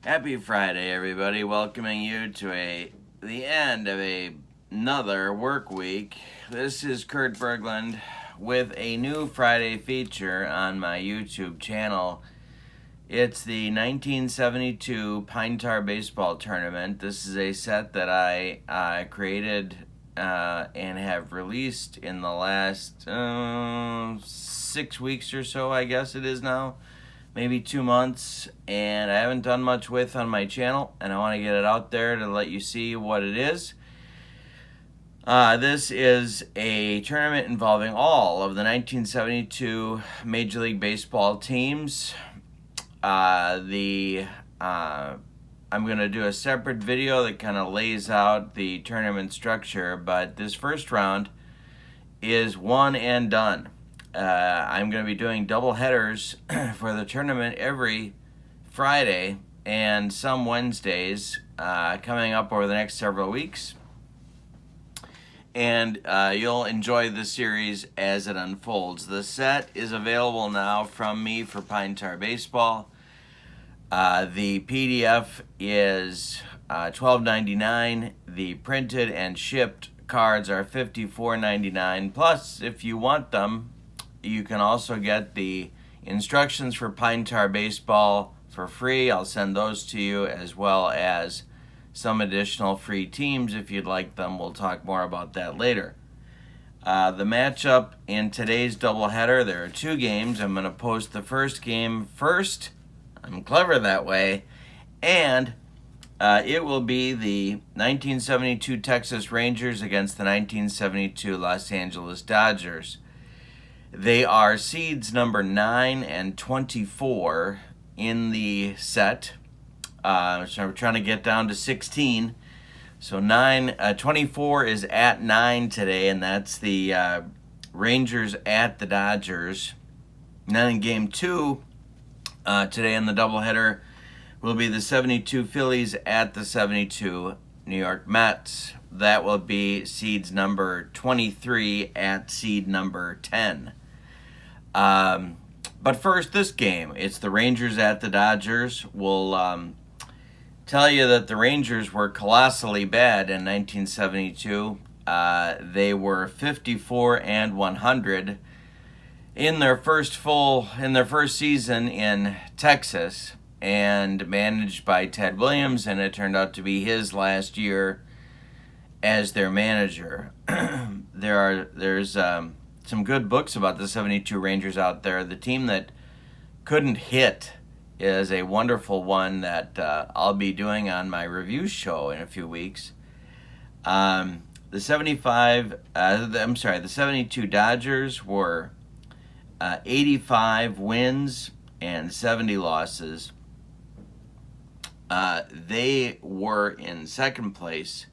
Happy Friday, everybody. Welcoming you to the end of another work week. This is Kurt Berglund with a new Friday feature on my YouTube channel. It's the 1972 Pine Tar Baseball Tournament. This is a set that I created and have released in the last 6 weeks or so, I guess it is now. Maybe 2 months, and I haven't done much with on my channel, and I want to get it out there to let you see what it is. This is a tournament involving all of the 1972 Major League Baseball teams. I'm going to do a separate video that kind of lays out the tournament structure, but this first round is one and done. I'm going to be doing double headers for the tournament every Friday and some Wednesdays coming up over the next several weeks. And you'll enjoy the series as it unfolds. The set is available now from me for Pine Tar Baseball. The PDF is $12.99. The printed and shipped cards are $54.99. Plus, if you want them, you can also get the instructions for Pine Tar Baseball for free. I'll send those to you, as well as some additional free teams if you'd like them. We'll talk more about that later. The matchup in today's doubleheader, there are 2 games. I'm going to post the first game first. I'm clever that way. And it will be the 1972 Texas Rangers against the 1972 Los Angeles Dodgers. They are seeds number 9 and 24 in the set. So we're trying to get down to 16. So 24 is at 9 today, and that's the Rangers at the Dodgers. And then in game 2 today in the doubleheader will be the 72 Phillies at the 72 New York Mets. That will be seeds number 23 at seed number 10. But first, this game, it's the Rangers at the Dodgers. We'll tell you that the Rangers were colossally bad in 1972. They were 54 and 100 in their first season in Texas, and managed by Ted Williams, and it turned out to be his last year as their manager. There's some good books about the 72 Rangers out there. The team that couldn't hit is a wonderful one that I'll be doing on my review show in a few weeks. The 72 Dodgers were 85 wins and 70 losses. They were in second place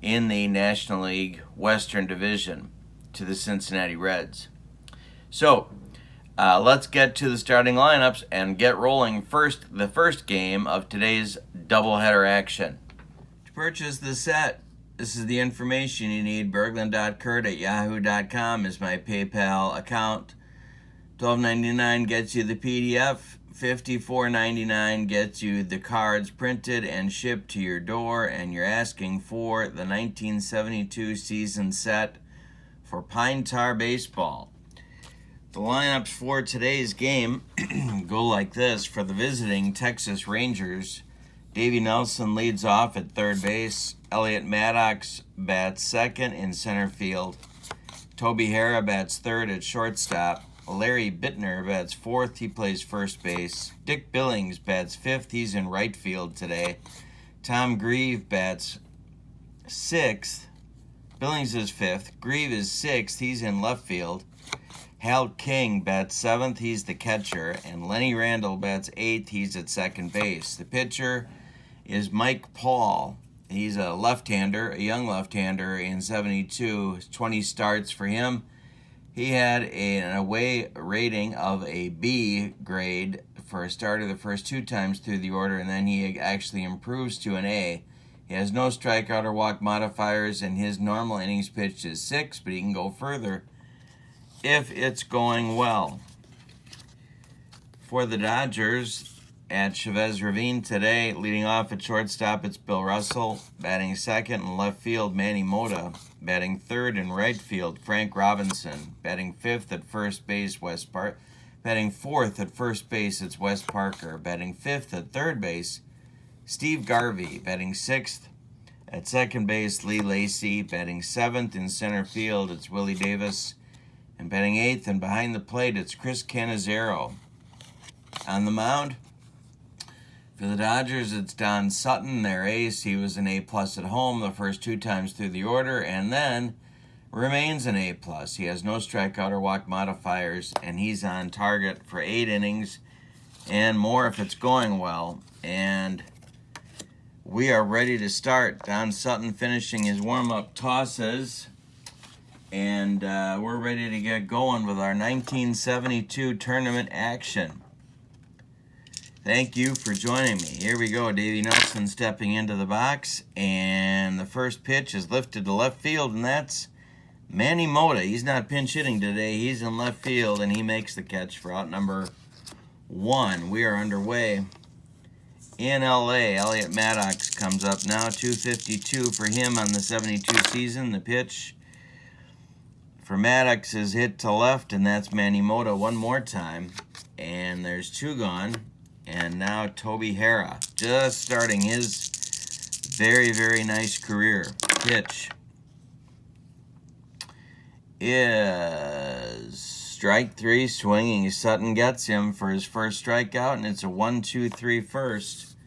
in the National League Western Division to the Cincinnati Reds. So let's get to the starting lineups and get rolling. The first game of today's doubleheader action. To purchase the set, this is the information you need. Berglund.Kurt@yahoo.com is my PayPal account. $12.99 gets you the PDF. $54.99 gets you the cards printed and shipped to your door, and you're asking for the 1972 season set for Pine Tar Baseball. The lineups for today's game go like this. For the visiting Texas Rangers, Davey Nelson leads off at third base. Elliot Maddox bats second in center field. Toby Harrah bats third at shortstop. Larry Bittner bats fourth. He plays first base. Dick Billings bats fifth. He's in right field today. Tom Grieve bats sixth. Billings is fifth. Grieve is sixth. He's in left field. Hal King bats seventh. He's the catcher. And Lenny Randall bats eighth. He's at second base. The pitcher is Mike Paul. He's a left-hander, a young left-hander in 72. 20 starts for him. He had an away rating of a B grade for a starter the first 2 times through the order, and then he actually improves to an A. He has no strikeout or walk modifiers, and his normal innings pitched is 6, but he can go further if it's going well. For the Dodgers, at Chavez Ravine today. Leading off at shortstop, it's Bill Russell. Batting second in left field, Manny Mota. Batting third in right field, Frank Robinson. Batting fifth at first base, Batting fourth at first base, it's Wes Parker. Batting fifth at third base, Steve Garvey. Batting sixth at second base, Lee Lacey. Batting seventh in center field, it's Willie Davis. And batting eighth and behind the plate, it's Chris Cannizzaro. On the mound, for the Dodgers, it's Don Sutton, their ace. He was an A-plus at home the first 2 times through the order, and then remains an A-plus. He has no strikeout or walk modifiers, and he's on target for 8 innings and more if it's going well. And we are ready to start. Don Sutton finishing his warm-up tosses, and we're ready to get going with our 1972 tournament action. Thank you for joining me. Here we go. Davey Nelson stepping into the box, and the first pitch is lifted to left field, and that's Manny Mota. He's not pinch hitting today. He's in left field, and he makes the catch for out number 1. We are underway in L.A. Elliot Maddox comes up now. 252 for him on the 72 season. The pitch for Maddox is hit to left, and that's Manny Mota one more time. And there's 2 gone. And now Toby Hara, just starting his very, very nice career. Pitch is strike 3, swinging. Sutton gets him for his first strikeout, and it's a 1-2-3 first.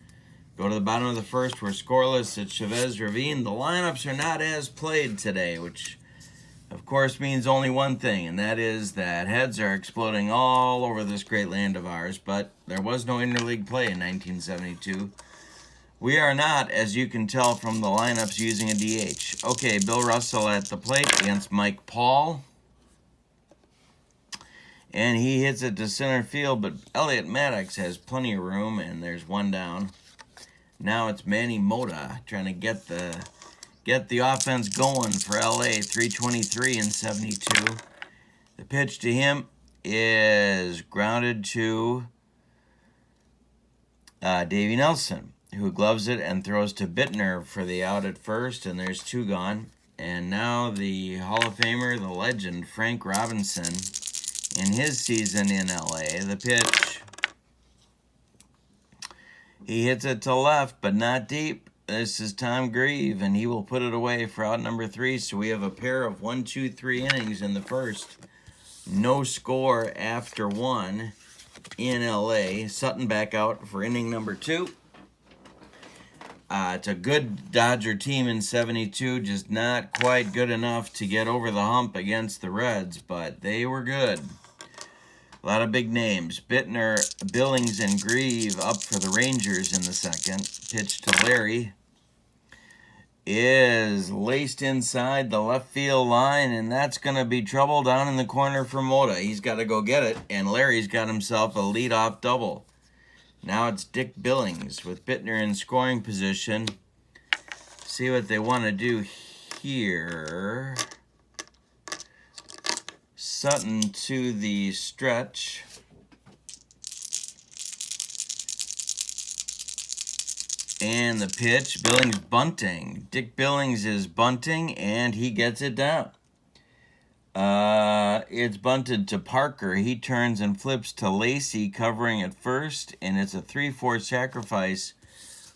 Go to the bottom of the first. We're scoreless at Chavez Ravine. The lineups are not as played today, which of course means only one thing, and that is that heads are exploding all over this great land of ours, but there was no interleague play in 1972. We are not, as you can tell from the lineups, using a DH. Okay, Bill Russell at the plate against Mike Paul, and he hits it to center field, but Elliot Maddox has plenty of room, and there's 1 down. Now it's Manny Mota trying to get the offense going for LA. 323 and 72. The pitch to him is grounded to Davey Nelson, who gloves it and throws to Bittner for the out at first, and there's 2 gone. And now the Hall of Famer, the legend, Frank Robinson, in his season in LA. The pitch, he hits it to left, but not deep. This is Tom Grieve, and he will put it away for out number 3. So we have a pair of 1, 2, 3 innings in the first. No score after 1 in L.A. Sutton back out for inning number 2. It's a good Dodger team in 72, just not quite good enough to get over the hump against the Reds, but they were good. A lot of big names. Bittner, Billings, and Grieve up for the Rangers in the second. Pitch to Larry is laced inside the left field line, and that's going to be trouble down in the corner for Mota. He's got to go get it, and Larry's got himself a leadoff double. Now it's Dick Billings with Bittner in scoring position. See what they want to do here. Sutton to the stretch. And the pitch, Billings bunting. Dick Billings is bunting, and he gets it down. It's bunted to Parker. He turns and flips to Lacey, covering at first, and it's a 3-4 sacrifice,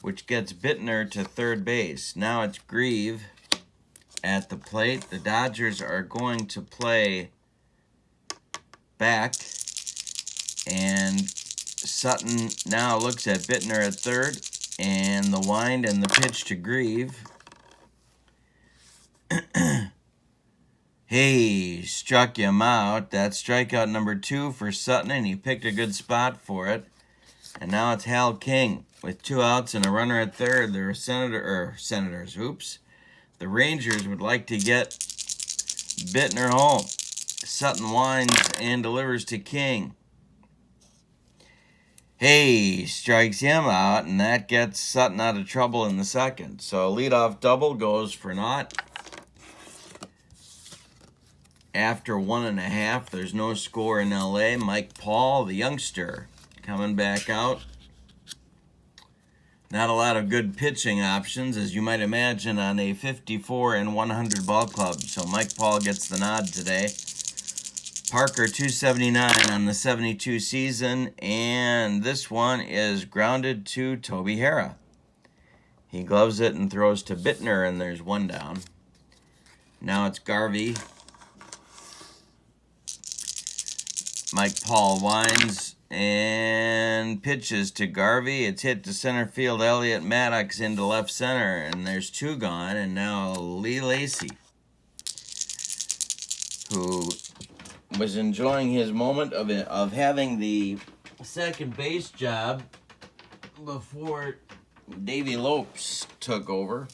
which gets Bittner to third base. Now it's Grieve at the plate. The Dodgers are going to play back, and Sutton now looks at Bittner at third, and the wind and the pitch to Grieve. Hey, struck him out. That's strikeout number 2 for Sutton, and he picked a good spot for it. And now it's Hal King with 2 outs and a runner at third. The The Rangers would like to get Bittner home. Sutton winds and delivers to King. Hey, strikes him out, and that gets Sutton out of trouble in the second. So a leadoff double goes for naught. After 1.5, there's no score in L.A. Mike Paul, the youngster, coming back out Not a lot of good pitching options, as you might imagine, on a 54 and 100 ball club. So Mike Paul gets the nod today. Parker 279 on the 72 season, and this one is grounded to Toby Harrah. He gloves it and throws to Bittner, and there's one down. Now it's Garvey. Mike Paul winds and pitches to Garvey. It's hit to center field. Elliott Maddox into left center, and there's two gone. And now Lee Lacy, who was enjoying his moment of having the second base job before Davey Lopes took over.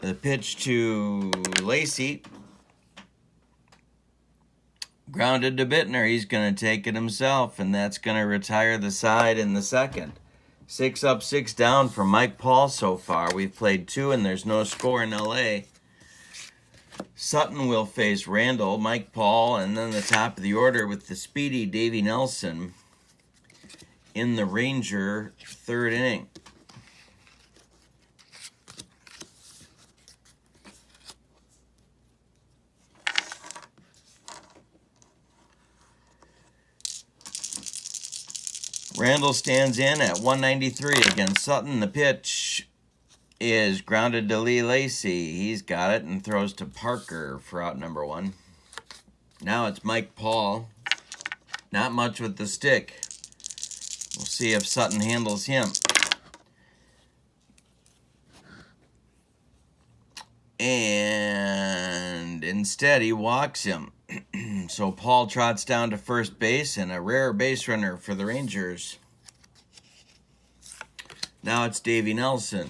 The pitch to Lacy. Grounded to Bittner. He's going to take it himself, and that's going to retire the side in the second. 6 up, 6 down for Mike Paul so far. We've played 2, and there's no score in L.A. Sutton will face Randall, Mike Paul, and then the top of the order with the speedy Davey Nelson in the Ranger third inning. Randall stands in at 193 against Sutton. The pitch is grounded to Lee Lacy. He's got it and throws to Parker for out number 1. Now it's Mike Paul. Not much with the stick. We'll see if Sutton handles him. And instead he walks him. So Paul trots down to first base, and a rare base runner for the Rangers. Now it's Davey Nelson.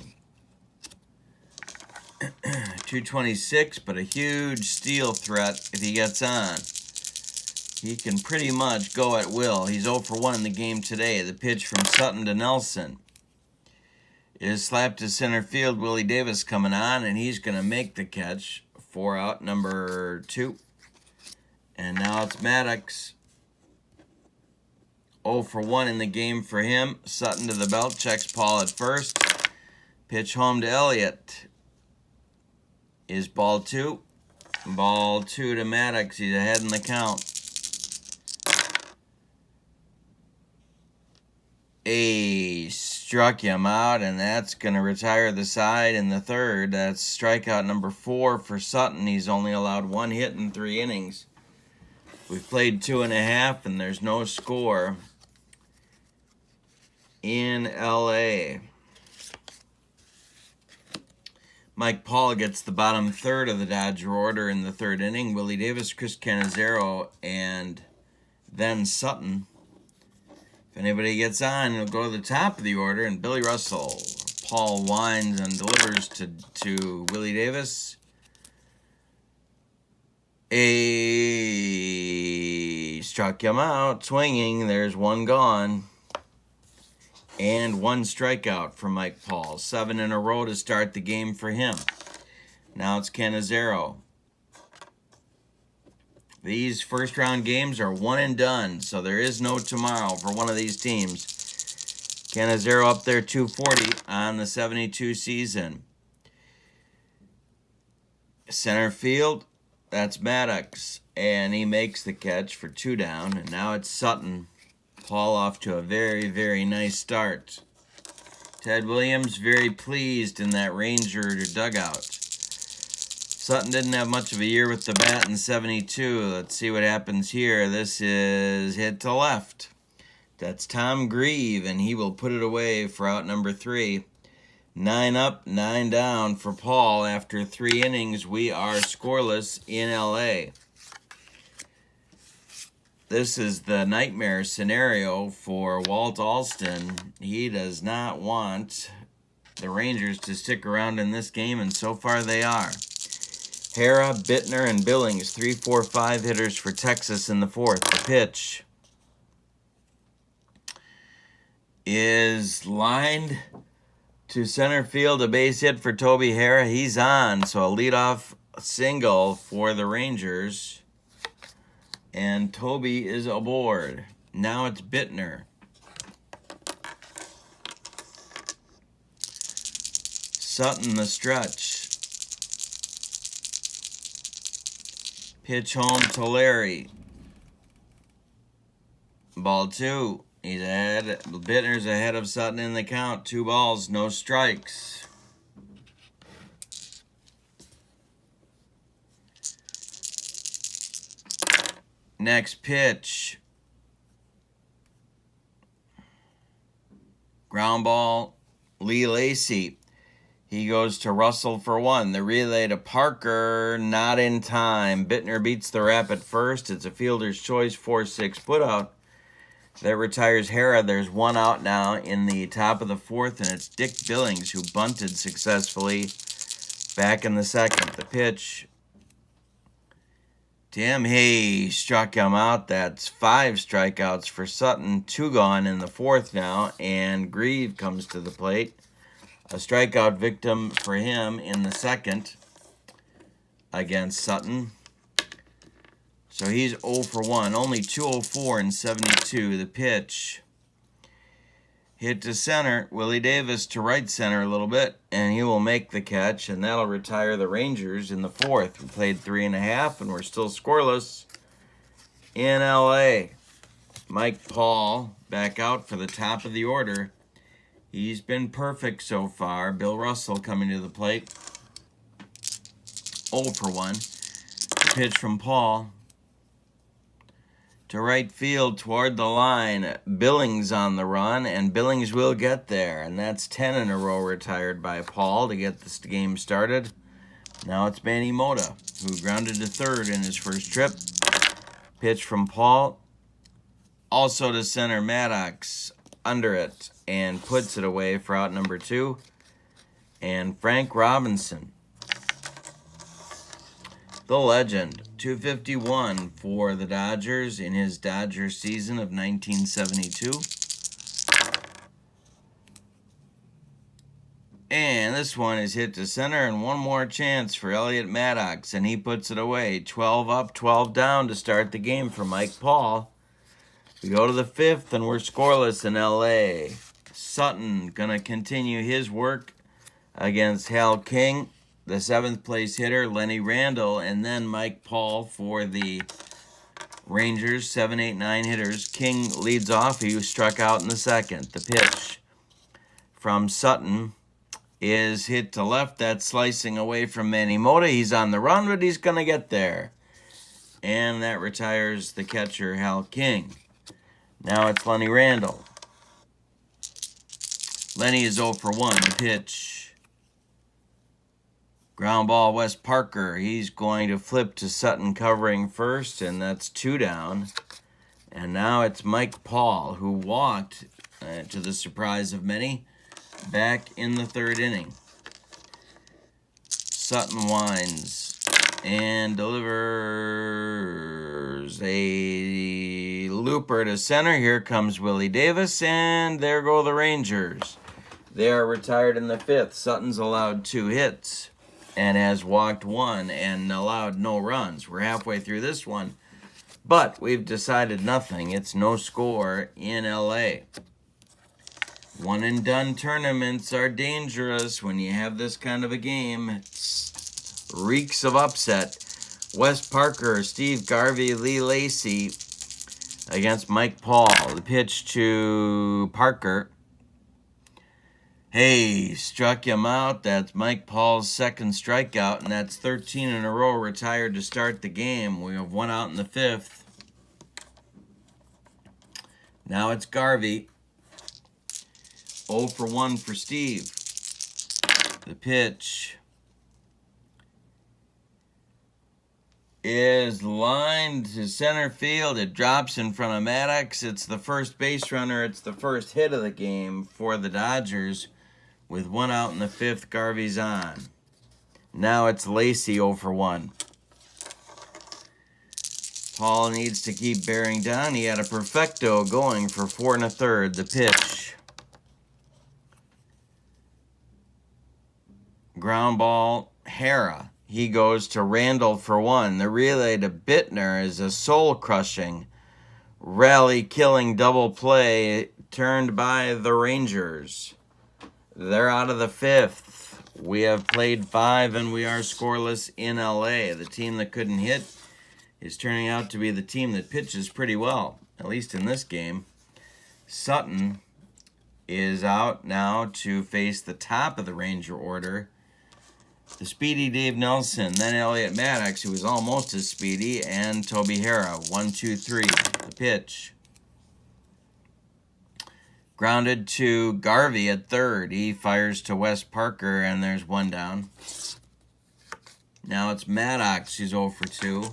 226, but a huge steal threat if he gets on. He can pretty much go at will. He's 0 for 1 in the game today. The pitch from Sutton to Nelson is slapped to center field. Willie Davis coming on, and he's going to make the catch for out number 2. And now it's Maddox. 0 for 1 in the game for him. Sutton to the belt, checks Paul at first. Pitch home to Elliott is ball 2. Ball 2 to Maddox. He's ahead in the count. Struck him out, and that's going to retire the side in the third. That's strikeout number 4 for Sutton. He's only allowed 1 hit in 3 innings. We've played 2.5, and there's no score in L.A. Mike Paul gets the bottom third of the Dodger order in the third inning. Willie Davis, Chris Cannizzaro, and then Sutton. If anybody gets on, he'll go to the top of the order, and Billy Russell. Paul winds and delivers to Willie Davis. Struck him out, swinging. There's 1 gone. And 1 strikeout for Mike Paul. 7 in a row to start the game for him. Now it's Cannizzaro. These first-round games are 1 and done, so there is no tomorrow for one of these teams. Cannizzaro up there 240 on the 72 season. Center field, that's Maddox, and he makes the catch for 2 down, and now it's Sutton. Paul off to a very, very nice start. Ted Williams very pleased in that Ranger dugout. Sutton didn't have much of a year with the bat in 72. Let's see what happens here. This is hit to left. That's Tom Grieve, and he will put it away for out number 3. 9 up, 9 down for Paul. After 3 innings, we are scoreless in L.A. This is the nightmare scenario for Walt Alston. He does not want the Rangers to stick around in this game, and so far they are. Harrah, Bittner, and Billings, 3, 4, 5 hitters for Texas in the fourth. The pitch is lined to center field. A base hit for Toby Harrah. He's on, so a leadoff single for the Rangers. And Toby is aboard. Now it's Bittner. Sutton the stretch. Pitch home to Larry. Ball 2. He's ahead. Bittner's ahead of Sutton in the count. 2 balls, no strikes. Next pitch. Ground ball, Lee Lacy. He goes to Russell for 1. The relay to Parker, not in time. Bittner beats the rap at first. It's a fielder's choice, 4-6 putout. That retires Hara. There's 1 out now in the top of the 4th, and it's Dick Billings who bunted successfully back in the 2nd. The pitch. Tim Hay struck him out. That's 5 strikeouts for Sutton. 2 gone in the 4th now, and Grieve comes to the plate. A strikeout victim for him in the 2nd against Sutton. So he's 0 for 1. Only 204 in 72. The pitch. Hit to center. Willie Davis to right center a little bit, and he will make the catch, and that'll retire the Rangers in the 4th. We played 3.5, and we're still scoreless in L.A. Mike Paul back out for the top of the order. He's been perfect so far. Bill Russell coming to the plate. 0 for 1. The pitch from Paul. To right field toward the line. Billings on the run, and Billings will get there. And that's 10 in a row retired by Paul to get this game started. Now it's Manny Mota, who grounded to third in his first trip. Pitch from Paul. Also to center, Maddox under it and puts it away for out number 2. And Frank Robinson, the legend, 251 for the Dodgers in his Dodgers season of 1972. And this one is hit to center, and one more chance for Elliot Maddox, and he puts it away. 12 up, 12 down to start the game for Mike Paul. We go to the 5th, and we're scoreless in L.A. Sutton gonna continue his work against Hal King, the 7th place hitter, Lenny Randall, and then Mike Paul for the Rangers, 7, 8, 9 hitters. King leads off. He was struck out in the 2nd. The pitch from Sutton is hit to left. That's slicing away from Manny Mota. He's on the run, but he's going to get there. And that retires the catcher, Hal King. Now it's Lenny Randall. Lenny is 0 for 1. The pitch. Ground ball, Wes Parker. He's going to flip to Sutton covering first, and that's 2 down. And now it's Mike Paul, who walked, to the surprise of many, back in the 3rd inning. Sutton winds and delivers a looper to center. Here comes Willie Davis, and there go the Rangers. They are retired in the 5th. Sutton's allowed 2 hits and has walked 1 and allowed no runs. We're halfway through this one, but we've decided nothing. It's no score in L.A. One and done tournaments are dangerous when you have this kind of a game. It reeks of upset. Wes Parker, Steve Garvey, Lee Lacy against Mike Paul. The pitch to Parker. Hey, struck him out. That's Mike Paul's 2nd strikeout, and that's 13 in a row retired to start the game. We have 1 out in the 5th. Now it's Garvey. 0 for 1 for Steve. The pitch is lined to center field. It drops in front of Maddox. It's the first base runner. It's the first hit of the game for the Dodgers. With 1 out in the 5th, Garvey's on. Now it's Lacy 0 for 1. Paul needs to keep bearing down. He had a perfecto going for 4 1/3. The pitch. Ground ball, Hara. He goes to Randall for 1. The relay to Bittner is a soul-crushing, rally-killing double play turned by the Rangers. They're out of the 5th. We have played 5 and we are scoreless in LA. The team that couldn't hit is turning out to be the team that pitches pretty well, at least in this game. Sutton is out now to face the top of the Ranger order. The speedy Dave Nelson, then Elliot Maddox, who was almost as speedy, and Toby Hara. 1-2-3, the pitch. Grounded to Garvey at third. He fires to Wes Parker, and there's 1 down. Now it's Maddox who's 0 for 2.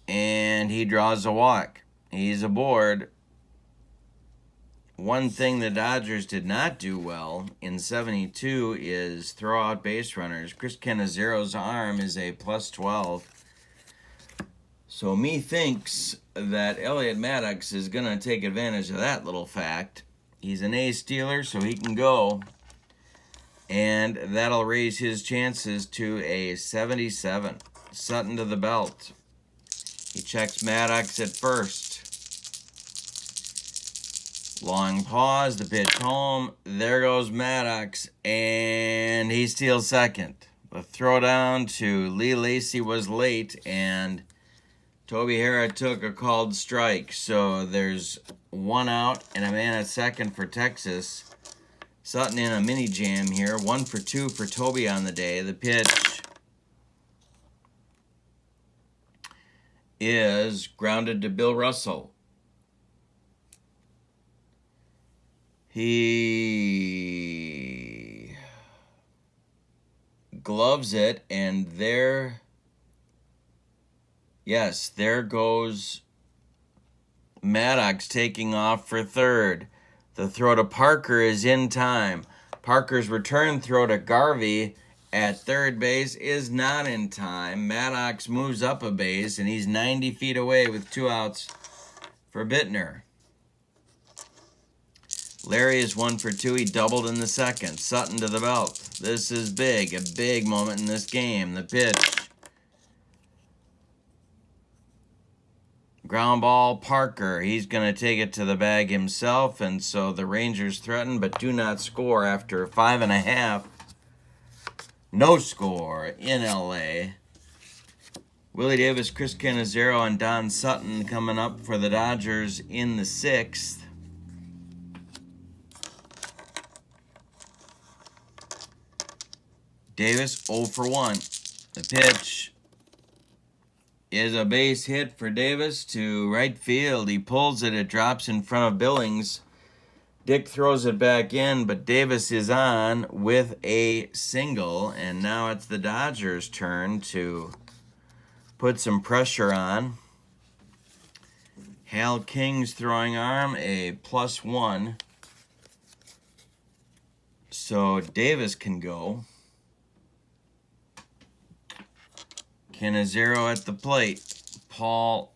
And he draws a walk. He's aboard. One thing the Dodgers did not do well in 72 is throw out base runners. Chris Canizaro's arm is a +12. So me thinks that Elliot Maddox is going to take advantage of that little fact. He's an A stealer, so he can go. And that'll raise his chances to a 77. Sutton to the belt. He checks Maddox at first. Long pause, the pitch home. There goes Maddox, and he steals second. The throw down to Lee Lacy was late, and Toby Hara took a called strike. So there's 1 out and a man at second for Texas. Sutton in a mini jam here. 1 for 2 for Toby on the day. The pitch is grounded to Bill Russell. He gloves it, and there goes Maddox taking off for third. The throw to Parker is in time. Parker's return throw to Garvey at third base is not in time. Maddox moves up a base, and he's 90 feet away with 2 outs for Bittner. Larry is 1 for 2. He doubled in the second. Sutton to the belt. This is big, a big moment in this game. The pitch. Ground ball, Parker. He's going to take it to the bag himself, and so the Rangers threaten but do not score after 5.5. No score in LA. Willie Davis, Chris Canizero, and Don Sutton coming up for the Dodgers in the 6th. Davis 0 for 1. The pitch is a base hit for Davis to right field. He pulls it. It drops in front of Billings. Dick throws it back in, but Davis is on with a single, and now it's the Dodgers' turn to put some pressure on. Hal King's throwing arm, a +1. So Davis can go. Canizero at the plate. Paul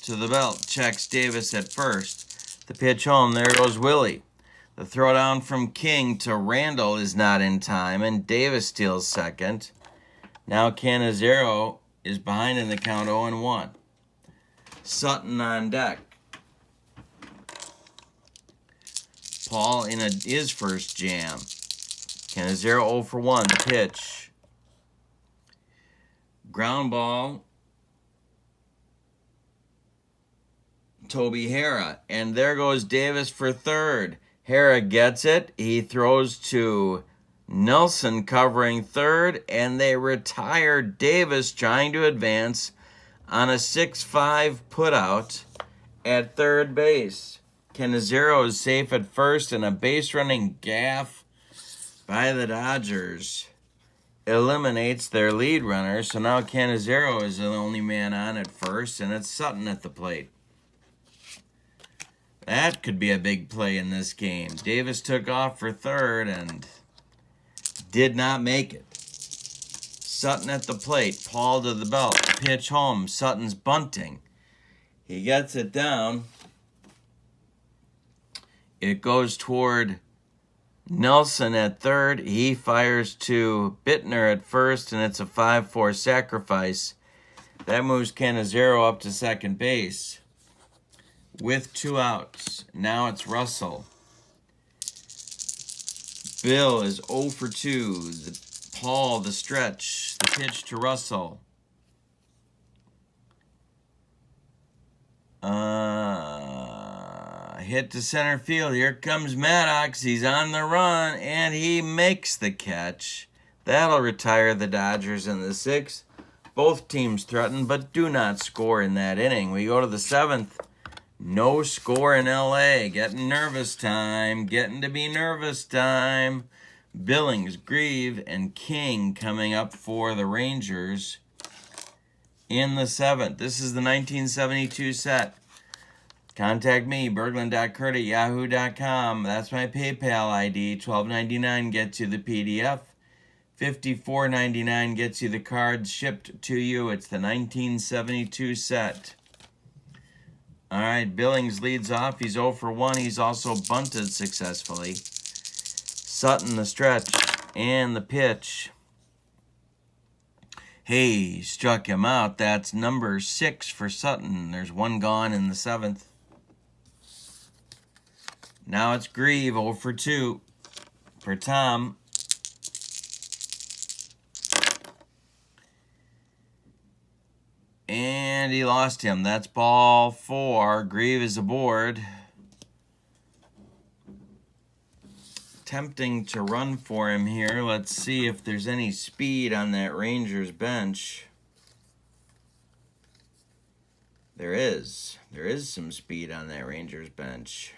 to the belt. Checks Davis at first. The pitch home. There goes Willie. The throw down from King to Randall is not in time, and Davis steals second. Now Canizero is behind in the count 0-1. Sutton on deck. Paul in his first jam. Canizero 0 for 1. The pitch. Ground ball. Toby Hara. And there goes Davis for third. Hara gets it. He throws to Nelson covering third, and they retire Davis trying to advance on a 6-5 putout at third base. Canizero is safe at first, and a base-running gaff by the Dodgers eliminates their lead runner. So now Canizero is the only man on at first, and it's Sutton at the plate. That could be a big play in this game. Davis took off for third and did not make it. Sutton at the plate. Paul to the belt. Pitch home. Sutton's bunting. He gets it down. It goes toward Nelson at third. He fires to Bittner at first, and it's a 5-4 sacrifice. That moves Canizero up to second base. with 2 outs. Now it's Russell. Bill is 0 for 2. Paul, the stretch. The pitch to Russell. Hit to center field. Here comes Maddox. He's on the run, and he makes the catch. That'll retire the Dodgers in the 6th. Both teams threaten, but do not score in that inning. We go to the 7th. No score in L.A. Getting nervous time. Getting to be nervous time. Billings, Grieve, and King coming up for the Rangers in the 7th. This is the 1972 set. Contact me, berglund.kurt@yahoo.com. That's my PayPal ID. $12.99 gets you the PDF. $54.99 gets you the cards shipped to you. It's the 1972 set. All right, Billings leads off. He's 0 for 1. He's also bunted successfully. Sutton, the stretch, and the pitch. Hey, struck him out. That's number 6 for Sutton. There's 1 gone in the 7th. Now it's Grieve, 0 for 2 for Tom. And he lost him. That's ball 4. Grieve is aboard. Tempting to run for him here. Let's see if there's any speed on that Rangers bench. There is. There is some speed on that Rangers bench.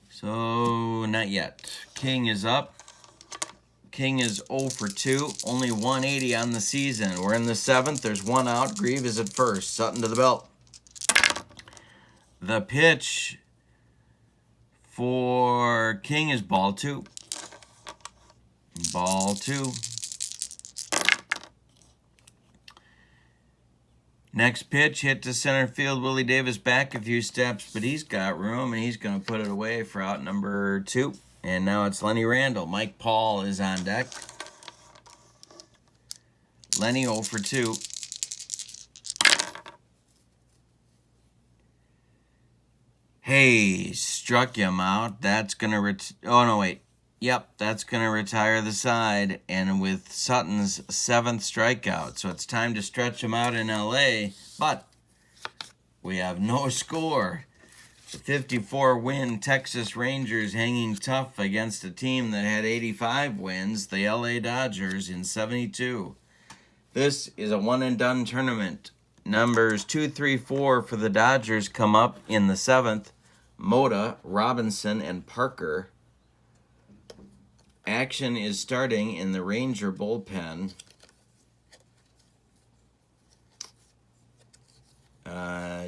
So, not yet. King is up. King is 0 for 2. Only 180 on the season. We're in the 7th. There's 1 out. Grieve is at first. Sutton to the belt. The pitch for King is ball 2. Ball 2. Next pitch, hit to center field. Willie Davis back a few steps, but he's got room, and he's going to put it away for out number 2. And now it's Lenny Randle. Mike Paul is on deck. Lenny 0 for 2. Hey, struck him out. That's going to oh, no, wait. Yep, that's going to retire the side, and with Sutton's 7th strikeout. So it's time to stretch him out in L.A., but we have no score. The 54-win Texas Rangers hanging tough against a team that had 85 wins, the L.A. Dodgers, in 72. This is a one-and-done tournament. Numbers 2, 3, 4 for the Dodgers come up in the 7th. Mota, Robinson, and Parker. Action is starting in the Ranger bullpen.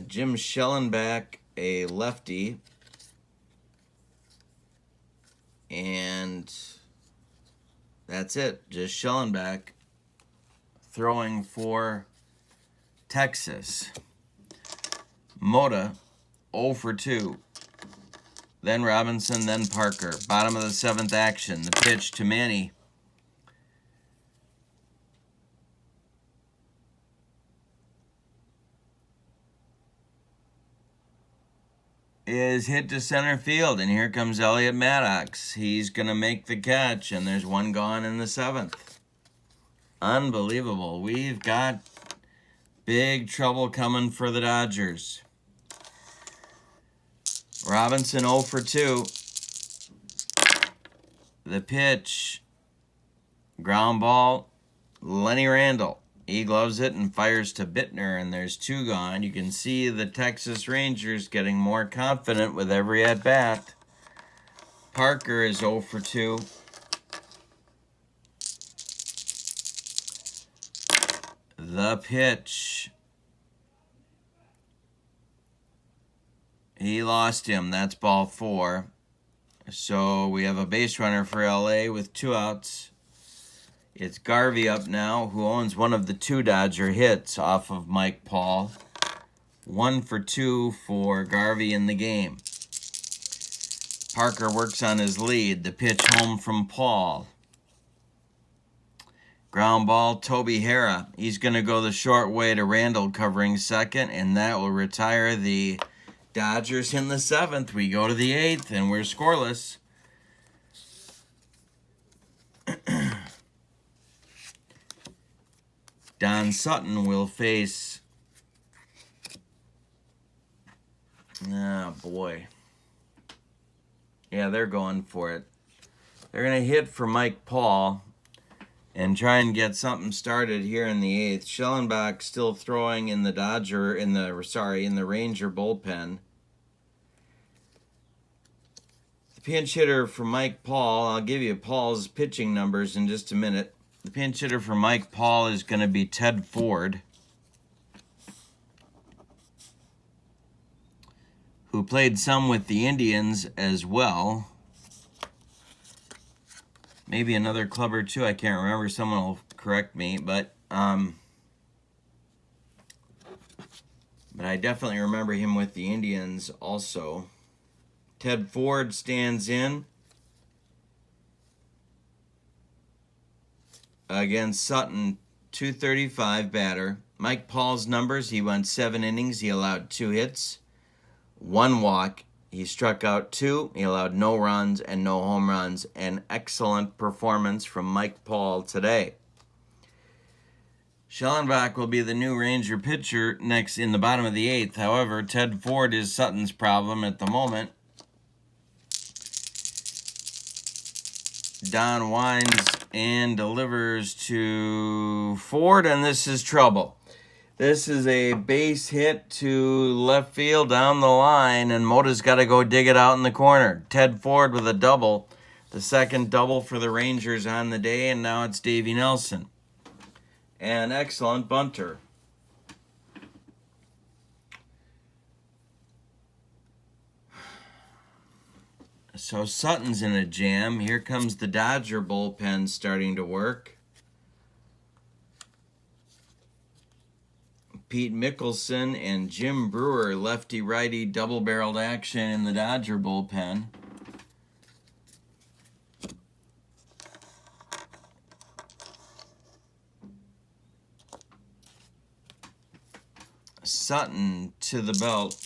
Jim Schellenbach, a lefty. And that's it. Just Schellenbach throwing for Texas. Mota, 0 for 2. Then Robinson, then Parker. Bottom of the 7th action. The pitch to Manny. Is hit to center field, and here comes Elliot Maddox. He's going to make the catch, and there's 1 gone in the 7th. Unbelievable. We've got big trouble coming for the Dodgers. Robinson 0 for 2. The pitch. Ground ball. Lenny Randle. He gloves it and fires to Bittner, and there's 2 gone. You can see the Texas Rangers getting more confident with every at-bat. Parker is 0 for 2. The pitch. He lost him. That's ball 4. So we have a base runner for LA with 2 outs. It's Garvey up now, who owns one of the 2 Dodger hits off of Mike Paul. 1 for 2 for Garvey in the game. Parker works on his lead. The pitch home from Paul. Ground ball, Toby Hara. He's going to go the short way to Randall covering second, and that will retire the Dodgers in the 7th. We go to the 8th, and we're scoreless. Don Sutton will face... Oh, boy. Yeah, they're going for it. They're going to hit for Mike Paul and try and get something started here in the 8th. Schellenbach still throwing in the Ranger bullpen. The pinch hitter for Mike Paul, I'll give you Paul's pitching numbers in just a minute. The pinch hitter for Mike Paul is going to be Ted Ford, who played some with the Indians as well. Maybe another club or two, I can't remember. Someone will correct me, but I definitely remember him with the Indians also. Ted Ford stands in against Sutton, 235 batter. Mike Paul's numbers, he went 7 innings. He allowed 2 hits, 1 walk. He struck out 2. He allowed no runs and no home runs. An excellent performance from Mike Paul today. Schellenbach will be the new Ranger pitcher next in the bottom of the 8th. However, Ted Ford is Sutton's problem at the moment. Don winds and delivers to Ford, and this is trouble. This is a base hit to left field down the line, and Mota's got to go dig it out in the corner. Ted Ford with a double, the second double for the Rangers on the day, and now it's Davey Nelson. An excellent bunter. So Sutton's in a jam. Here comes the Dodger bullpen starting to work. Pete Mickelson and Jim Brewer, lefty-righty double-barreled action in the Dodger bullpen. Sutton to the belt.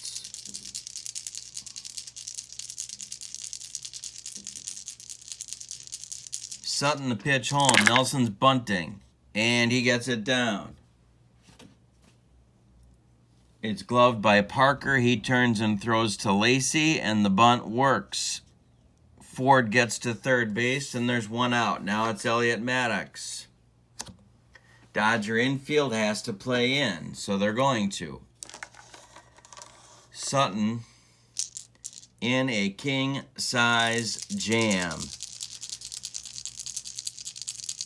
Sutton the pitch home. Nelson's bunting, and he gets it down. It's gloved by Parker. He turns and throws to Lacey, and the bunt works. Ford gets to third base, and there's 1 out. Now it's Elliott Maddox. Dodger infield has to play in, so they're going to. Sutton in a king-size jam.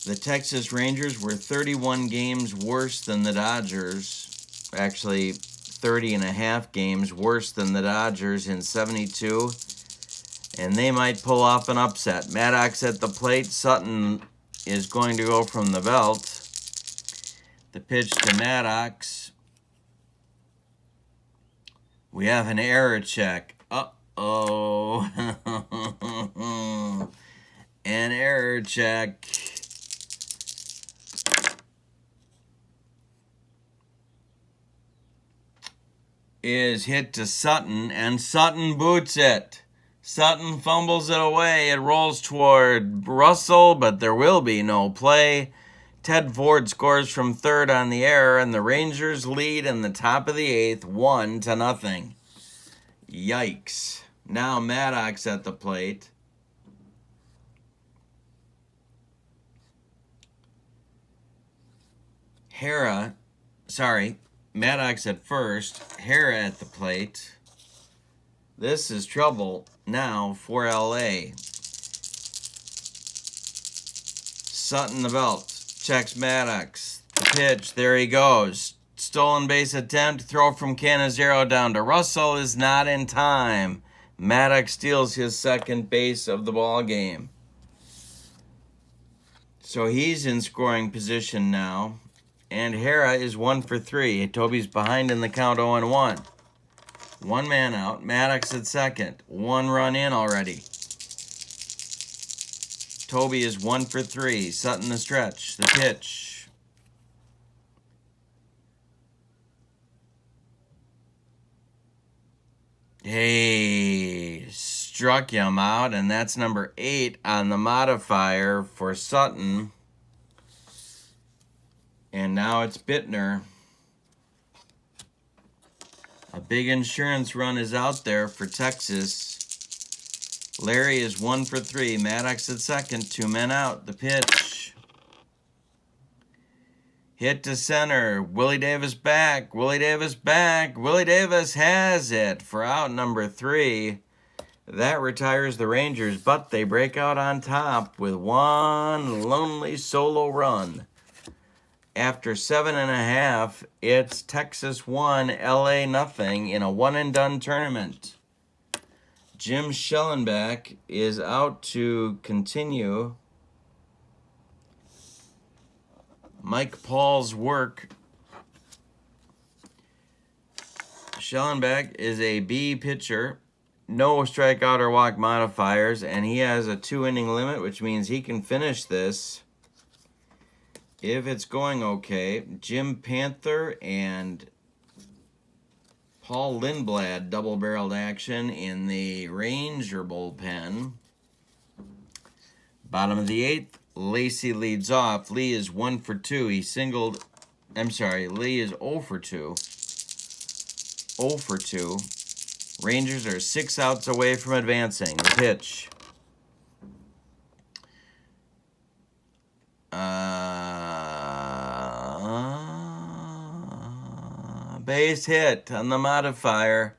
The Texas Rangers were 31 games worse than the Dodgers. Actually, 30.5 games worse than the Dodgers in 72. And they might pull off an upset. Maddox at the plate. Sutton is going to go from the belt. The pitch to Maddox. We have an error check. Uh-oh. An error check. Is hit to Sutton, and Sutton boots it. Sutton fumbles it away. It rolls toward Russell, but there will be no play. Ted Ford scores from third on the error, and the Rangers lead in the top of the 8th, 1-0. Yikes. Now Maddox at the plate. Maddox at first, Hara at the plate. This is trouble now for LA. Sutton the belt, checks Maddox. The pitch, there he goes. Stolen base attempt, throw from Cannizzaro down to Russell is not in time. Maddox steals his second base of the ball game. So he's in scoring position now. And Hara is 1 for 3. Toby's behind in the count 0-1. 1 man out. Maddox at second. 1 run in already. Toby is 1 for 3. Sutton the stretch. The pitch. Hey, struck him out, and that's number 8 on the modifier for Sutton. And now it's Bittner. A big insurance run is out there for Texas. Larry is 1 for 3. Maddox at second. 2 men out. The pitch. Hit to center. Willie Davis back. Willie Davis back. Willie Davis has it for out number 3. That retires the Rangers, but they break out on top with one lonely solo run. After 7.5, it's Texas 1, LA nothing in a one-and-done tournament. Jim Schellenbach is out to continue Mike Paul's work. Schellenbach is a B pitcher, no strikeout or walk modifiers, and he has a 2-inning limit, which means he can finish this if it's going okay. Jim Panther and Paul Lindblad double-barreled action in the Ranger bullpen. Bottom of the 8th, Lacey leads off. Lee is 1 for 2. Lee is 0 for 2. 0 for 2. Rangers are 6 outs away from advancing. The pitch. Base hit on the modifier.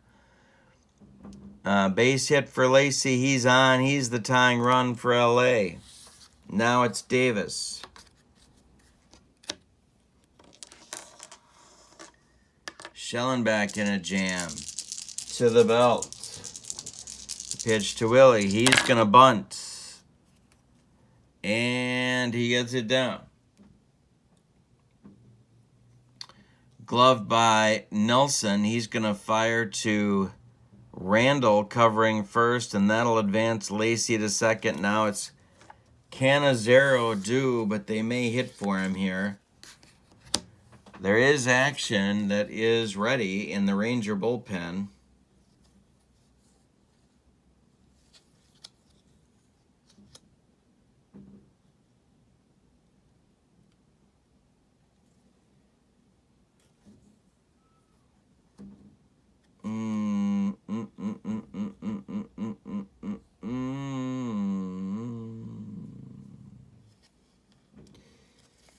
Base hit for Lacey. He's on. He's the tying run for LA. Now it's Davis. Schellenbach in a jam. To the belt. Pitch to Willie. He's going to bunt. And he gets it down. Gloved by Nelson. He's going to fire to Randall covering first, and that'll advance Lacey to second. Now it's Cannizzaro due, but they may hit for him here. There is action that is ready in the Ranger bullpen.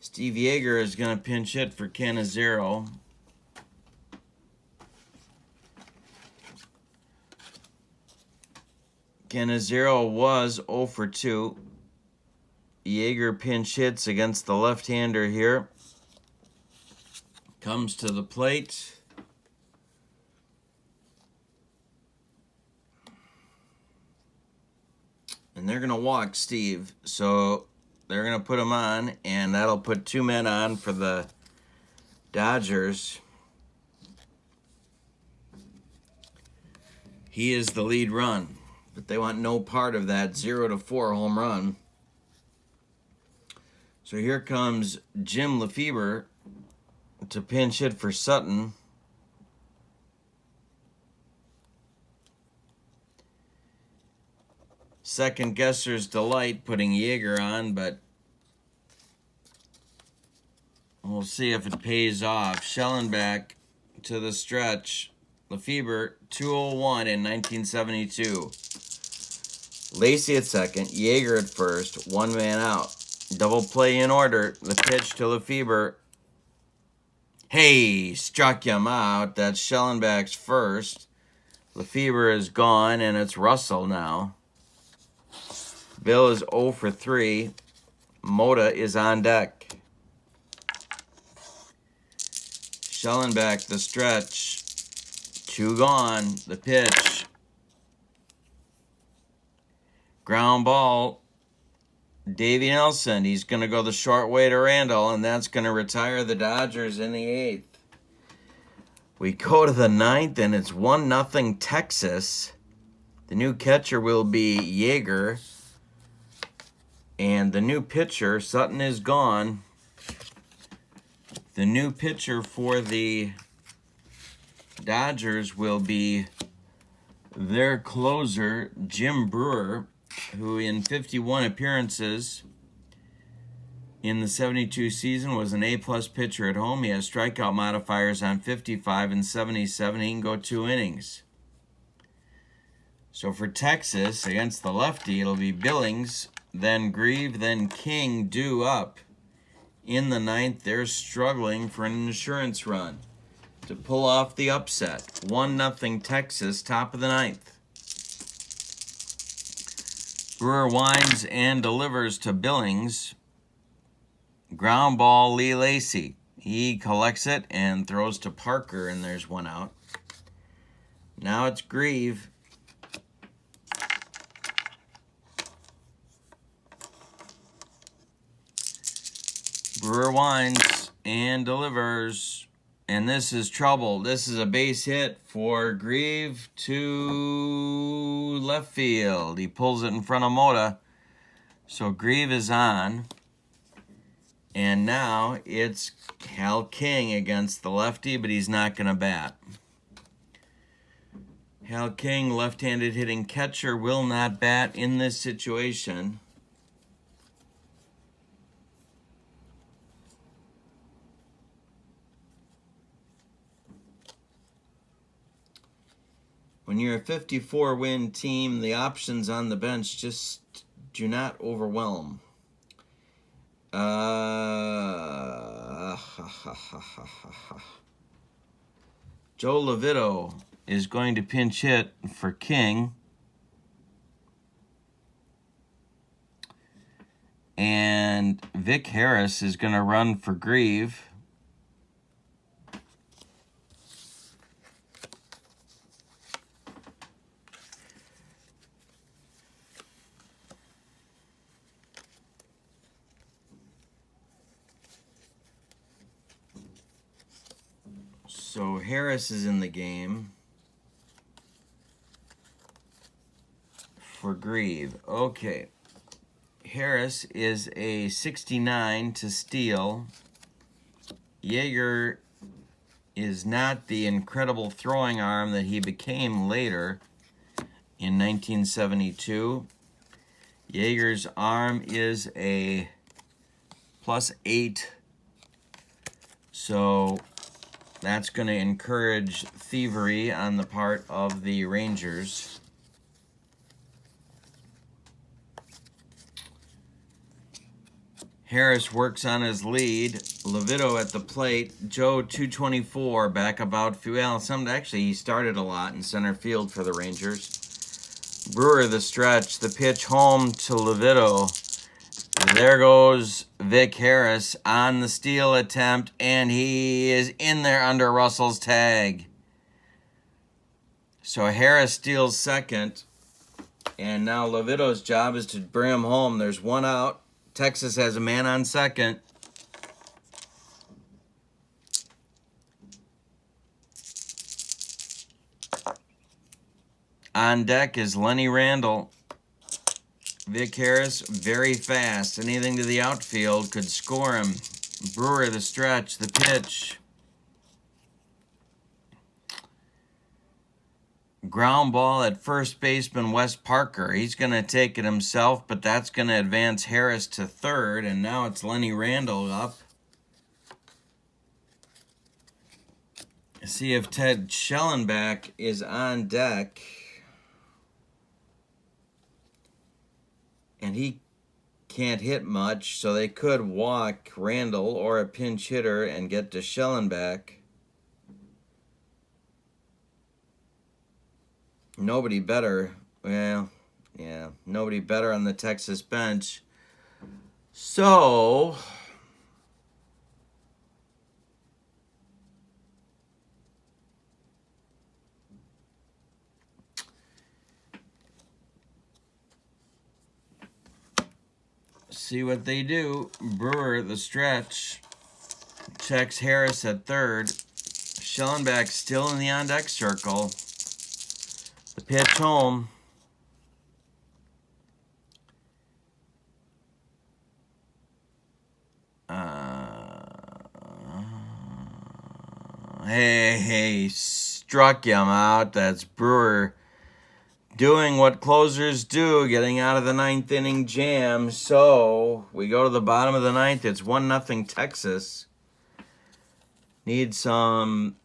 Steve Yeager is going to pinch hit for Cannizzaro. Cannizzaro was 0 for 2. Yeager pinch hits against the left-hander here. Comes to the plate. And they're going to walk Steve. So they're going to put him on, and that'll put 2 men on for the Dodgers. He is the lead run, but they want no part of that 0-4 home run. So here comes Jim Lefebvre to pinch hit for Sutton. Second guesser's delight putting Yeager on, but we'll see if it pays off. Schellenbach to the stretch. Lefebvre, 201 in 1972. Lacey at second, Yeager at first, 1 man out. Double play in order. The pitch to Lefebvre. Hey, struck him out. That's Schellenbach's first. Lefebvre is gone, and it's Russell now. Bill is 0 for 3. Mota is on deck. Schellenbach the stretch. 2 gone. The pitch. Ground ball. Davey Nelson. He's going to go the short way to Randall, and that's going to retire the Dodgers in the 8th. We go to the 9th, and it's 1-0 Texas. The new catcher will be Yeager. And the new pitcher, Sutton is gone. The new pitcher for the Dodgers will be their closer, Jim Brewer, who in 51 appearances in the 72 season was an A-plus pitcher at home. He has strikeout modifiers on 55 and 77. He can go 2 innings. So for Texas, against the lefty, it'll be Billings, then Grieve, then King due up. In the 9th, they're struggling for an insurance run to pull off the upset. 1-0 Texas, top of the 9th. Brewer winds and delivers to Billings. Ground ball, Lee Lacy. He collects it and throws to Parker, and there's 1 out. Now it's Grieve. Brewer winds and delivers. And this is trouble. This is a base hit for Grieve to left field. He pulls it in front of Mota. So Grieve is on. And now it's Hal King against the lefty, but he's not going to bat. Hal King, left-handed hitting catcher, will not bat in this situation. When you're a 54-win team, the options on the bench just do not overwhelm. Joe Levitto is going to pinch hit for King. And Vic Harris is going to run for Grieve. So Harris is in the game for Grieve. Okay. Harris is a 69 to steal. Yeager is not the incredible throwing arm that he became later in 1972. Yeager's arm is a +8. So that's going to encourage thievery on the part of the Rangers. Harris works on his lead. Levitto at the plate. Joe 224 back about field. Actually, he started a lot in center field for the Rangers. Brewer the stretch. The pitch home to Levitto. There goes Vic Harris on the steal attempt, and he is in there under Russell's tag. So Harris steals second, and now Levitto's job is to bring him home. There's 1 out. Texas has a man on second. On deck is Lenny Randle. Vic Harris, very fast. Anything to the outfield could score him. Brewer, the stretch, the pitch. Ground ball at first baseman Wes Parker. He's going to take it himself, but that's going to advance Harris to third, and now it's Lenny Randle up. See if Ted Schellenbach is on deck. And he can't hit much, so they could walk Randall or a pinch hitter and get to Schellenbach. Nobody better. Well, yeah, nobody better on the Texas bench. So see what they do. Brewer, the stretch, checks Harris at third. Schellenbach still in the on-deck circle. The pitch home. Hey, struck him out. That's Brewer doing what closers do, getting out of the ninth inning jam. So we go to the bottom of the ninth. It's 1-0 Texas. Need some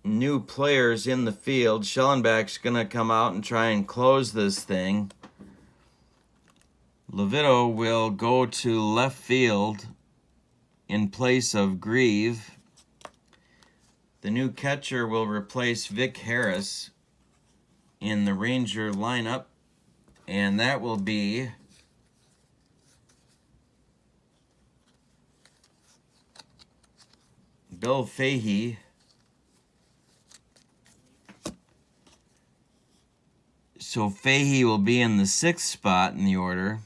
new players in the field. Schellenbach's going to come out and try and close this thing. Levitto will go to left field in place of Grieve. The new catcher will replace Vic Harris in the Ranger lineup, and that will be Bill Fahey. So Fahey will be in the 6th spot in the order.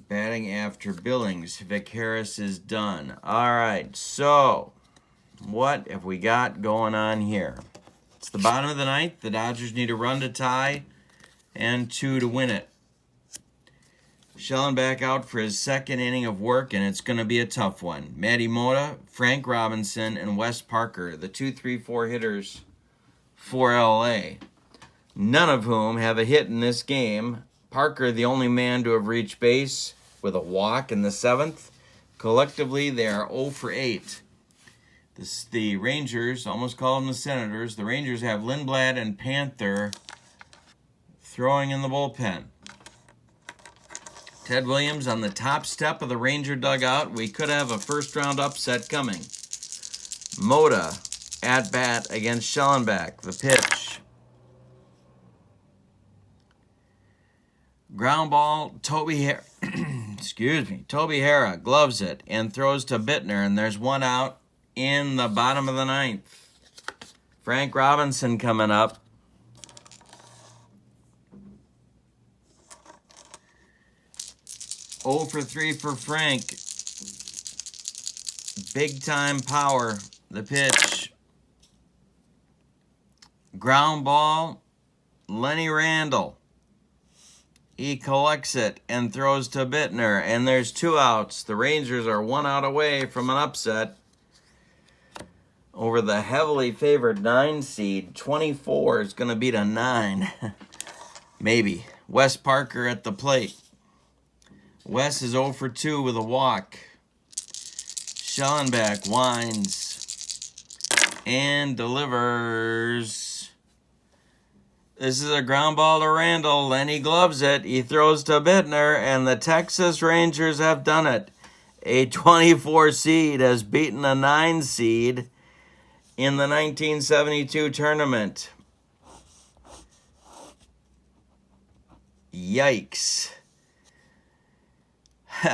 Batting after Billings. Vic Harris is done. All right, so what have we got going on here? It's the bottom of the ninth. The Dodgers need a run to tie and 2 to win it. Schellenbach out for his 2nd inning of work, and it's going to be a tough one. Matty Mota, Frank Robinson, and Wes Parker, the 2-3-4 hitters for LA. None of whom have a hit in this game. Parker, the only man to have reached base with a walk in the 7th. Collectively, they are 0 for 8. The Rangers, almost call them the Senators, the Rangers have Lindblad and Panther throwing in the bullpen. Ted Williams on the top step of the Ranger dugout. We could have a first-round upset coming. Mota at bat against Schellenbach. The pitch. Ground ball, Toby Harrah gloves it and throws to Bittner, and there's one out in the bottom of the ninth. Frank Robinson coming up. Oh for 3 for Frank. Big time power. The pitch. Ground ball, Lenny Randall. He collects it and throws to Bittner, and there's 2 outs. The Rangers are 1 out away from an upset over the heavily favored 9 seed. 24 is going to beat a 9. Maybe. Wes Parker at the plate. Wes is 0 for 2 with a walk. Schellenbach winds and delivers. This is a ground ball to Randall. Lenny gloves it. He throws to Bittner, and the Texas Rangers have done it. A 24 seed has beaten a 9 seed in the 1972 tournament. Yikes.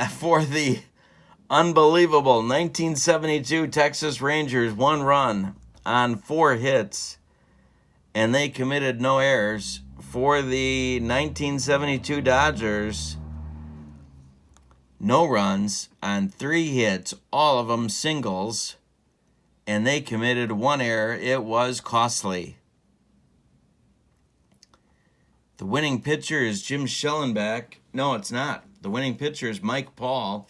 For the unbelievable 1972 Texas Rangers, 1 run on 4 hits. And they committed no errors. For the 1972 Dodgers, no runs on 3 hits, all of them singles, and they committed 1 error. It was costly. The winning pitcher is Jim Schellenbach. No, it's not. The winning pitcher is Mike Paul.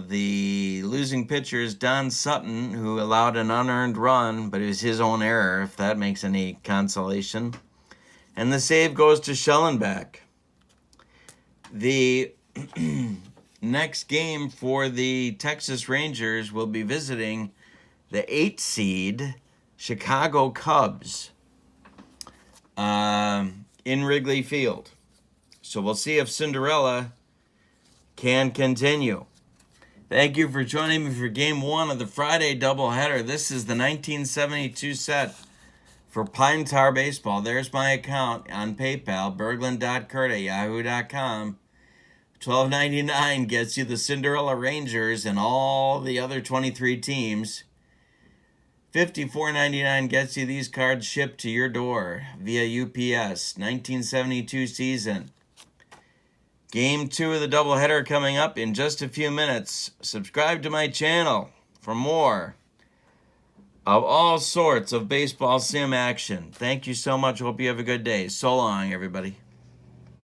The losing pitcher is Don Sutton, who allowed an unearned run, but it was his own error, if that makes any consolation. And the save goes to Schellenbach. The next game for the Texas Rangers will be visiting the 8 seed Chicago Cubs in Wrigley Field. So we'll see if Cinderella can continue. Thank you for joining me for Game 1 of the Friday doubleheader. This is the 1972 set for Pine Tar Baseball. There's my account on PayPal, berglund.kurt@yahoo.com. $12.99 gets you the Cinderella Rangers and all the other 23 teams. $54.99 gets you these cards shipped to your door via UPS. 1972 season. Game 2 of the doubleheader coming up in just a few minutes. Subscribe to my channel for more of all sorts of baseball sim action. Thank you so much. Hope you have a good day. So long, everybody.